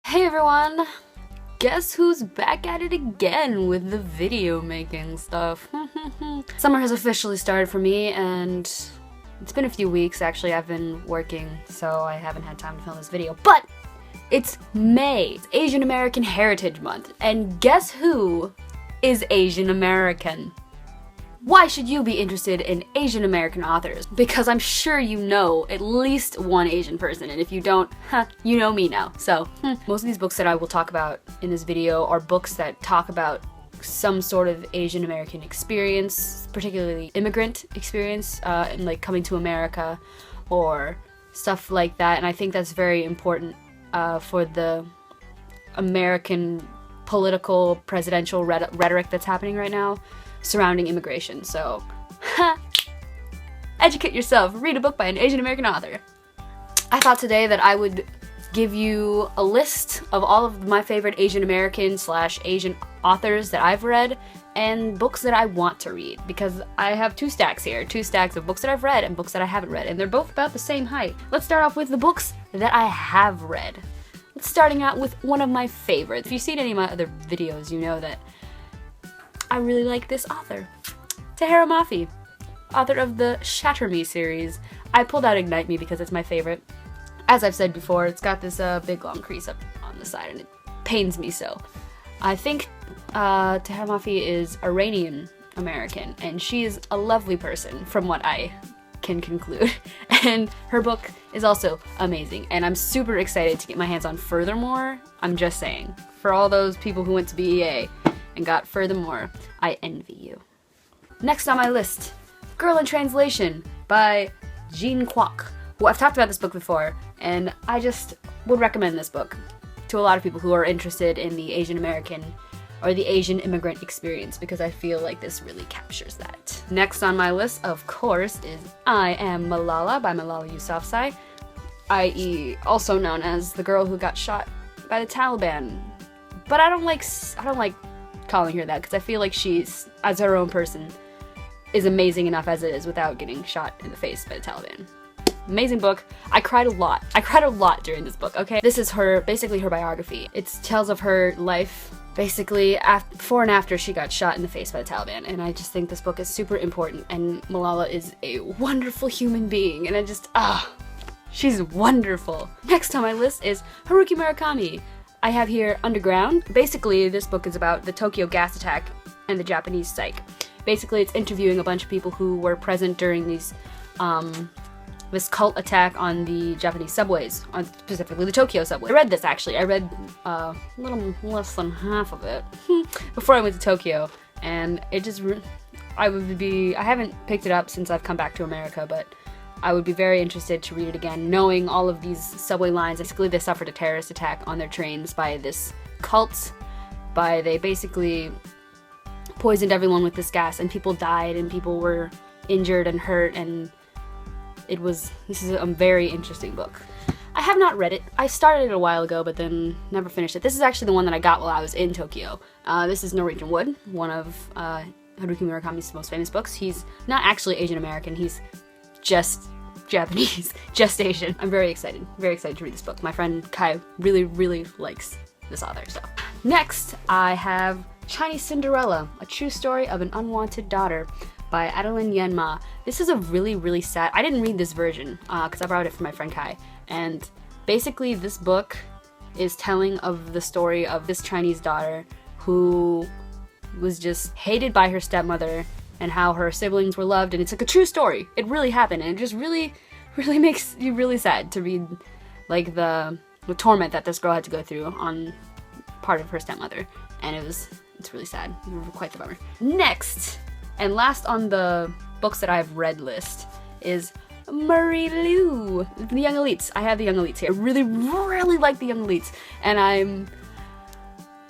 Hey everyone! Guess who's back at it again with the video making stuff? Summer has officially started for me, and it's been a few weeks actually. I've been working, so I haven't had time to film this video. But it's May. It's Asian American Heritage Month, and guess who is Asian American? Why should you be interested in Asian American authors? Because I'm sure you know at least one Asian person, and if you don't, you know me now. So, most of these books that I will talk about in this video are books that talk about some sort of Asian American experience, particularly immigrant experience, and like coming to America or stuff like that. And I think that's very important for the American political presidential rhetoric that's happening right now surrounding immigration. So, educate yourself, read a book by an Asian American author. I thought today that I would give you a list of all of my favorite Asian American / Asian authors that I've read and books that I want to read, because I have two stacks here, two stacks of books that I've read and books that I haven't read, and they're both about the same height. Let's start off with the books that I have read. Starting out with one of my favorites. If you've seen any of my other videos, you know that I really like this author, Tahereh Mafi, author of the Shatter Me series. I pulled out Ignite Me because it's my favorite. As I've said before, it's got this big long crease up on the side and it pains me so. I think Tahereh Mafi is Iranian American, and she is a lovely person from what I can conclude. And her book is also amazing, and I'm super excited to get my hands on Furthermore. I'm just saying, for all those people who went to BEA and got Furthermore, I envy you. Next on my list, Girl in Translation by Jean Kwok, who I've talked about this book before, and I just would recommend this book to a lot of people who are interested in the Asian American or the Asian immigrant experience, because I feel like this really captures that. Next on my list, of course, is I Am Malala by Malala Yousafzai, i.e. also known as the girl who got shot by the Taliban. But I don't like calling her that, because I feel like she's, as her own person, is amazing enough as it is without getting shot in the face by the Taliban. Amazing book. I cried a lot. I cried a lot during this book, okay? This is basically her biography. It tells of her life, basically, before and after she got shot in the face by the Taliban, and I just think this book is super important, and Malala is a wonderful human being, and she's wonderful. Next on my list is Haruki Murakami. I have here Underground. Basically, this book is about the Tokyo gas attack and the Japanese psych. Basically, it's interviewing a bunch of people who were present during this cult attack on the Japanese subways, specifically the Tokyo subway. I read this actually. I read a little less than half of it before I went to Tokyo, and it just I haven't picked it up since I've come back to America, but I would be very interested to read it again, knowing all of these subway lines. Basically, they suffered a terrorist attack on their trains by this cult. They basically poisoned everyone with this gas, and people died, and people were injured and hurt, and this is a very interesting book. I have not read it. I started it a while ago, but then never finished it. This is actually the one that I got while I was in Tokyo. This is Norwegian Wood, one of Haruki Murakami's most famous books. He's not actually Asian American. He's just Japanese, just Asian. I'm very excited to read this book. My friend Kai really, really likes this author, so. Next, I have Chinese Cinderella, a true story of an unwanted daughter by Adeline Yanma. This is a really, really sad, I didn't read this version, because I borrowed it from my friend Kai, and basically this book is telling of the story of this Chinese daughter who was just hated by her stepmother, and how her siblings were loved, and it's like a true story. It really happened, and it just really, really makes you really sad to read like the torment that this girl had to go through on part of her stepmother, and it's really sad. Quite the bummer. Next, and last on the books that I've read list is Marie Lu, The Young Elites. I have The Young Elites here. I really, really like The Young Elites, and I'm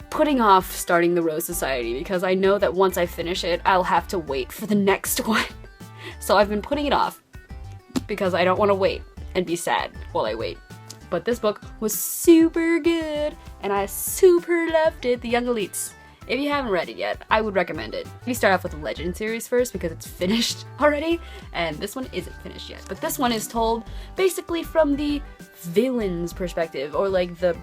putting off starting the Rose Society because I know that once I finish it, I'll have to wait for the next one. So I've been putting it off because I don't want to wait and be sad while I wait. But this book was super good, and I super loved it, The Young Elites. If you haven't read it yet, I would recommend it. You start off with the Legend series first because it's finished already, and this one isn't finished yet. But this one is told basically from the villain's perspective, or like the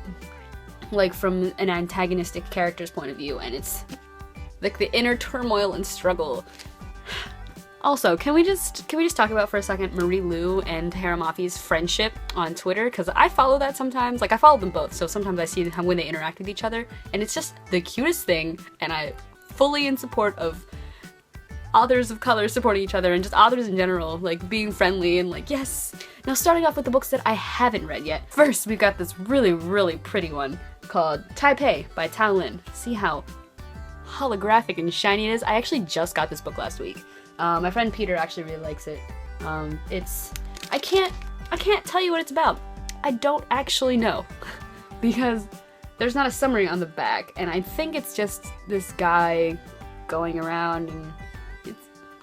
like from an antagonistic character's point of view, and it's like the inner turmoil and struggle. Also, can we just talk about for a second Marie Lu and Haramafi's friendship on Twitter? Because I follow that sometimes. Like, I follow them both, so sometimes I see when they interact with each other, and it's just the cutest thing, and I fully in support of authors of color supporting each other, and just authors in general, like, being friendly, and like, yes! Now, starting off with the books that I haven't read yet. First, we've got this really, really pretty one called Taipei by Tao Lin. See how holographic and shiny it is? I actually just got this book last week. My friend Peter actually really likes it. I can't tell you what it's about. I don't actually know because there's not a summary on the back, and I think it's just this guy going around, and look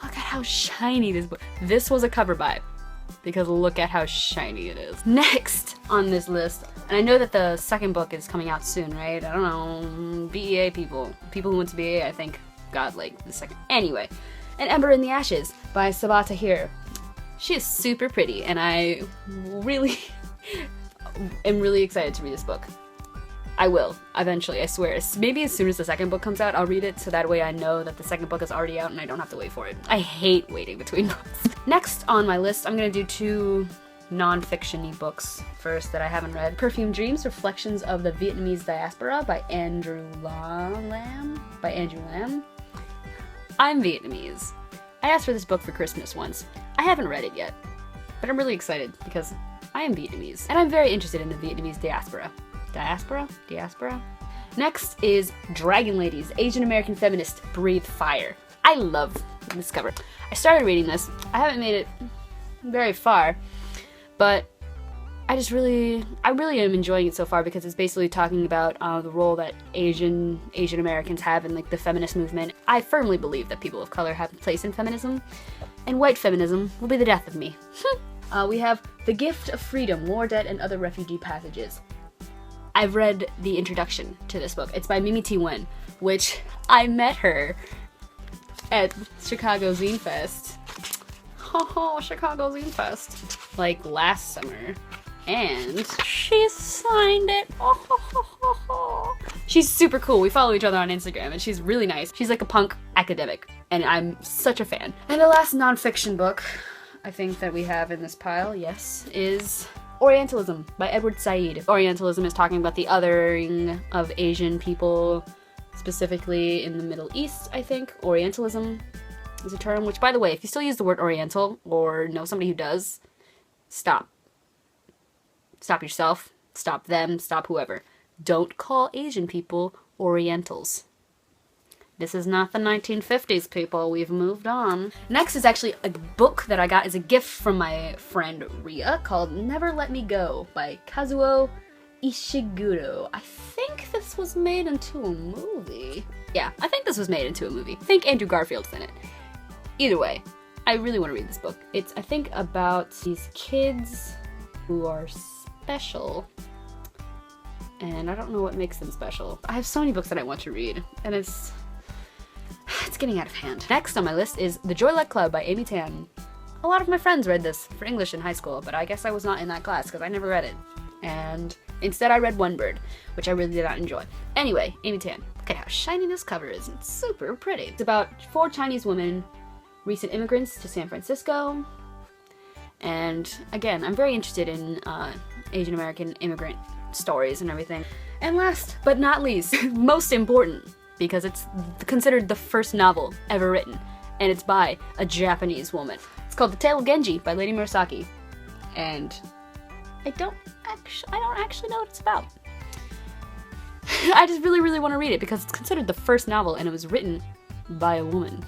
at how shiny this book. This was a cover buy because look at how shiny it is. Next on this list, and I know that the second book is coming out soon, right? I don't know, BEA people who went to BEA, I think got like the second. Anyway. An Ember in the Ashes by Sabaa Tahir. She is super pretty, and I really am really excited to read this book. I will, eventually, I swear. Maybe as soon as the second book comes out, I'll read it, so that way I know that the second book is already out and I don't have to wait for it. I hate waiting between books. Next on my list, I'm gonna do two non-fiction-y books first that I haven't read. Perfume Dreams, Reflections of the Vietnamese Diaspora by Andrew Lam. I'm Vietnamese. I asked for this book for Christmas once. I haven't read it yet, but I'm really excited because I am Vietnamese, and I'm very interested in the Vietnamese diaspora. Diaspora? Next is Dragon Ladies, Asian American Feminist, Breathe Fire. I love this cover. I started reading this. I haven't made it very far, but I really am enjoying it so far because it's basically talking about the role that Asian Americans have in like the feminist movement. I firmly believe that people of color have a place in feminism, and white feminism will be the death of me. We have The Gift of Freedom, War, Debt, and Other Refugee Passages. I've read the introduction to this book. It's by Mimi T. Wen, which I met her at Chicago Zine Fest. Chicago Zine Fest. Like last summer. And she signed it. She's super cool. We follow each other on Instagram, and she's really nice. She's like a punk academic, and I'm such a fan. And the last nonfiction book I think that we have in this pile, yes, is Orientalism by Edward Said. Orientalism is talking about the othering of Asian people, specifically in the Middle East, I think. Orientalism is a term, which, by the way, if you still use the word Oriental or know somebody who does, stop. Stop yourself, stop them, stop whoever. Don't call Asian people Orientals. This is not the 1950s, people. We've moved on. Next is actually a book that I got as a gift from my friend Ria called Never Let Me Go by Kazuo Ishiguro. I think this was made into a movie. Yeah, I think this was made into a movie. I think Andrew Garfield's in it. Either way, I really want to read this book. It's, I think, about these kids who are special, and I don't know what makes them special. I have so many books that I want to read, and it's getting out of hand. Next on my list is The Joy Luck Club by Amy Tan. A lot of my friends read this for English in high school, but I guess I was not in that class because I never read it. And instead I read One Bird, which I really did not enjoy. Anyway, Amy Tan. Look at how shiny this cover is. It's super pretty. It's about 4 Chinese women, recent immigrants to San Francisco. And again, I'm very interested in Asian American immigrant stories and everything. And last but not least, most important, because it's considered the first novel ever written, and it's by a Japanese woman. It's called The Tale of Genji by Lady Murasaki, and I don't actually know what it's about. I just really want to read it because it's considered the first novel, and it was written by a woman.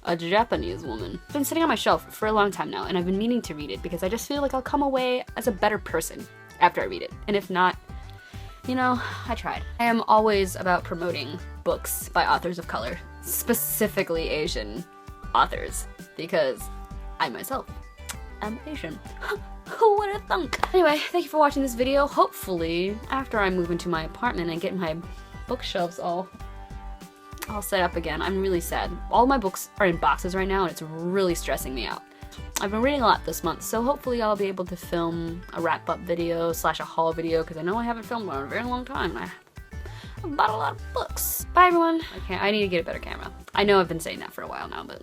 A Japanese woman. It's been sitting on my shelf for a long time now, and I've been meaning to read it because I just feel like I'll come away as a better person after I read it. And if not, you know, I tried. I am always about promoting books by authors of color, specifically Asian authors, because I myself am Asian. Who would have thunk? Anyway, thank you for watching this video. Hopefully, after I move into my apartment and get my bookshelves all set up again. I'm really sad. All my books are in boxes right now, and it's really stressing me out. I've been reading a lot this month, so hopefully I'll be able to film a wrap-up video / a haul video, because I know I haven't filmed one in a very long time, and I I've bought a lot of books. Bye everyone. I need to get a better camera. I know I've been saying that for a while now, but